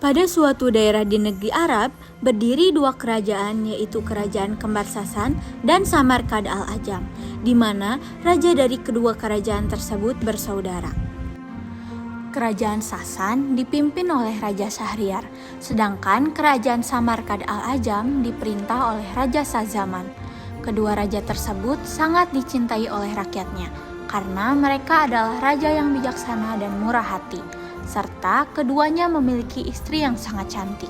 Pada suatu daerah di negeri Arab, berdiri dua kerajaan, yaitu Kerajaan Kembar Sasan dan Samarkand Al-Ajam, di mana raja dari kedua kerajaan tersebut bersaudara. Kerajaan Sasan dipimpin oleh Raja Syahriar, sedangkan Kerajaan Samarkand Al-Ajam diperintah oleh Raja Shahzaman. Kedua raja tersebut sangat dicintai oleh rakyatnya, karena mereka adalah raja yang bijaksana dan murah hati, serta keduanya memiliki istri yang sangat cantik.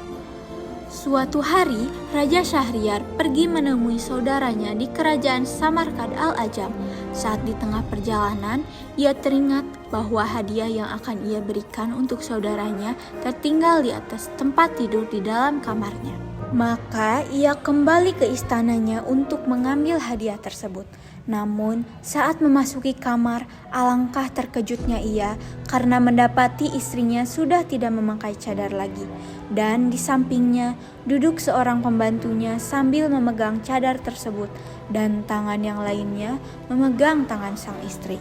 Suatu hari, Raja Syahriar pergi menemui saudaranya di Kerajaan Samarkand Al-Ajam. Saat di tengah perjalanan, ia teringat bahwa hadiah yang akan ia berikan untuk saudaranya tertinggal di atas tempat tidur di dalam kamarnya. Maka ia kembali ke istananya untuk mengambil hadiah tersebut. Namun saat memasuki kamar, alangkah terkejutnya ia karena mendapati istrinya sudah tidak memakai cadar lagi, dan di sampingnya duduk seorang pembantunya sambil memegang cadar tersebut, dan tangan yang lainnya memegang tangan sang istri.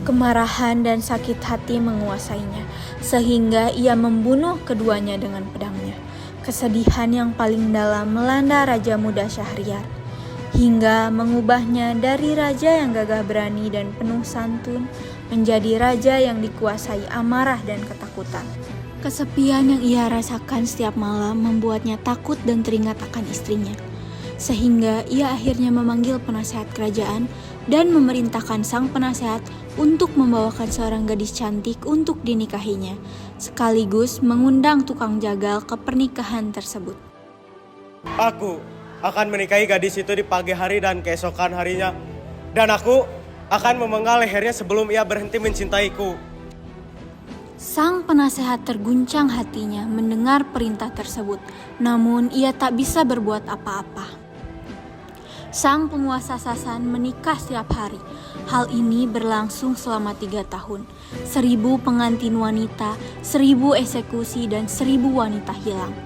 Kemarahan dan sakit hati menguasainya, sehingga ia membunuh keduanya dengan pedangnya. Kesedihan yang paling dalam melanda Raja Muda Syahriar, hingga mengubahnya dari raja yang gagah berani dan penuh santun menjadi raja yang dikuasai amarah dan ketakutan. Kesepian yang ia rasakan setiap malam membuatnya takut dan teringat akan istrinya, sehingga ia akhirnya memanggil penasehat kerajaan dan memerintahkan sang penasehat untuk membawakan seorang gadis cantik untuk dinikahinya, sekaligus mengundang tukang jagal ke pernikahan tersebut. Aku akan menikahi gadis itu di pagi hari dan keesokan harinya, dan aku akan memenggal lehernya sebelum ia berhenti mencintaiku. Sang penasehat terguncang hatinya mendengar perintah tersebut, namun ia tak bisa berbuat apa-apa. Sang penguasa Sasan menikah setiap hari. Hal ini berlangsung selama 3 tahun. 1000 pengantin wanita, 1000 eksekusi, dan 1000 wanita hilang.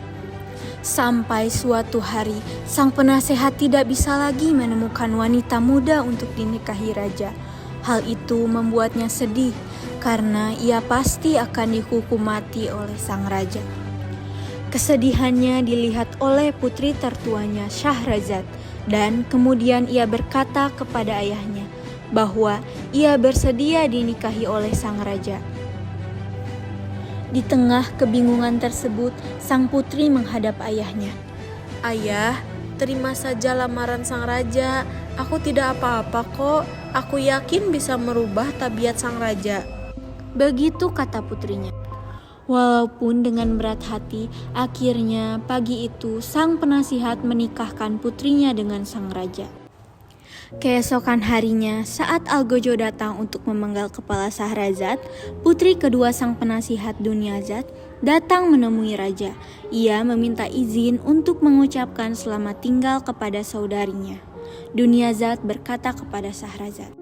Sampai suatu hari, sang penasehat tidak bisa lagi menemukan wanita muda untuk dinikahi raja. Hal itu membuatnya sedih, karena ia pasti akan dihukum mati oleh sang raja. Kesedihannya dilihat oleh putri tertuanya Syahrazad, dan kemudian ia berkata kepada ayahnya bahwa ia bersedia dinikahi oleh sang raja. Di tengah kebingungan tersebut, sang putri menghadap ayahnya. Ayah, terima saja lamaran sang raja. Aku tidak apa-apa kok. Aku yakin bisa merubah tabiat sang raja. Begitu kata putrinya. Walaupun dengan berat hati, akhirnya pagi itu sang penasihat menikahkan putrinya dengan sang raja. Keesokan harinya, saat Algojo datang untuk memenggal kepala Syahrazad, putri kedua sang penasihat Dunyazad datang menemui raja. Ia meminta izin untuk mengucapkan selamat tinggal kepada saudarinya. Dunyazad berkata kepada Syahrazad,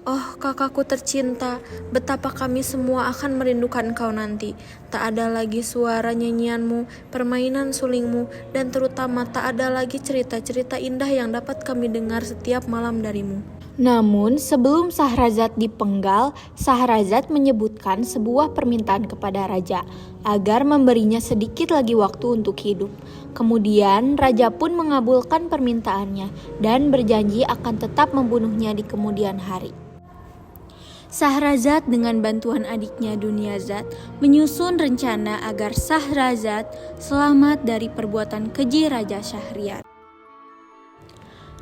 Oh kakakku tercinta, betapa kami semua akan merindukan kau nanti. Tak ada lagi suara nyanyianmu, permainan sulingmu, dan terutama tak ada lagi cerita-cerita indah yang dapat kami dengar setiap malam darimu. Namun sebelum Syahrazad dipenggal, Syahrazad menyebutkan sebuah permintaan kepada raja agar memberinya sedikit lagi waktu untuk hidup. Kemudian raja pun mengabulkan permintaannya dan berjanji akan tetap membunuhnya di kemudian hari. Syahrazad dengan bantuan adiknya Dunyazad menyusun rencana agar Syahrazad selamat dari perbuatan keji Raja Syahriar.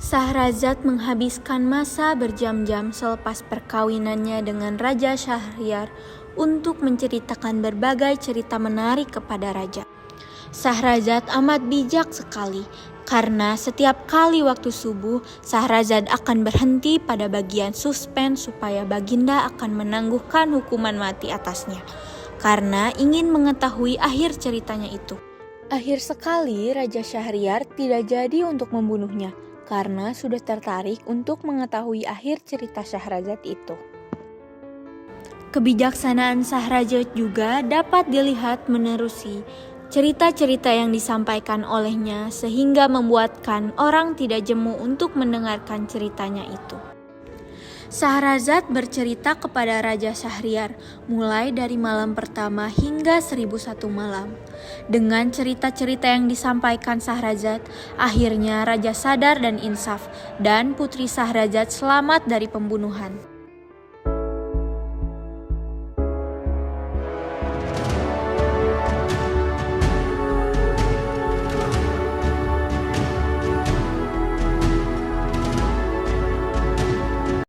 Syahrazad menghabiskan masa berjam-jam selepas perkawinannya dengan Raja Syahriar untuk menceritakan berbagai cerita menarik kepada raja. Syahrazad amat bijak sekali, karena setiap kali waktu subuh, Syahrazad akan berhenti pada bagian suspen supaya Baginda akan menangguhkan hukuman mati atasnya, karena ingin mengetahui akhir ceritanya itu. Akhir sekali Raja Syahriar tidak jadi untuk membunuhnya, karena sudah tertarik untuk mengetahui akhir cerita Syahrazad itu. Kebijaksanaan Syahrazad juga dapat dilihat menerusi cerita-cerita yang disampaikan olehnya, sehingga membuatkan orang tidak jemu untuk mendengarkan ceritanya itu. Sahrazad bercerita kepada Raja Syahriar mulai dari malam pertama hingga 1001 malam. Dengan cerita-cerita yang disampaikan Sahrazad, akhirnya Raja sadar dan insaf, dan Putri Sahrazad selamat dari pembunuhan.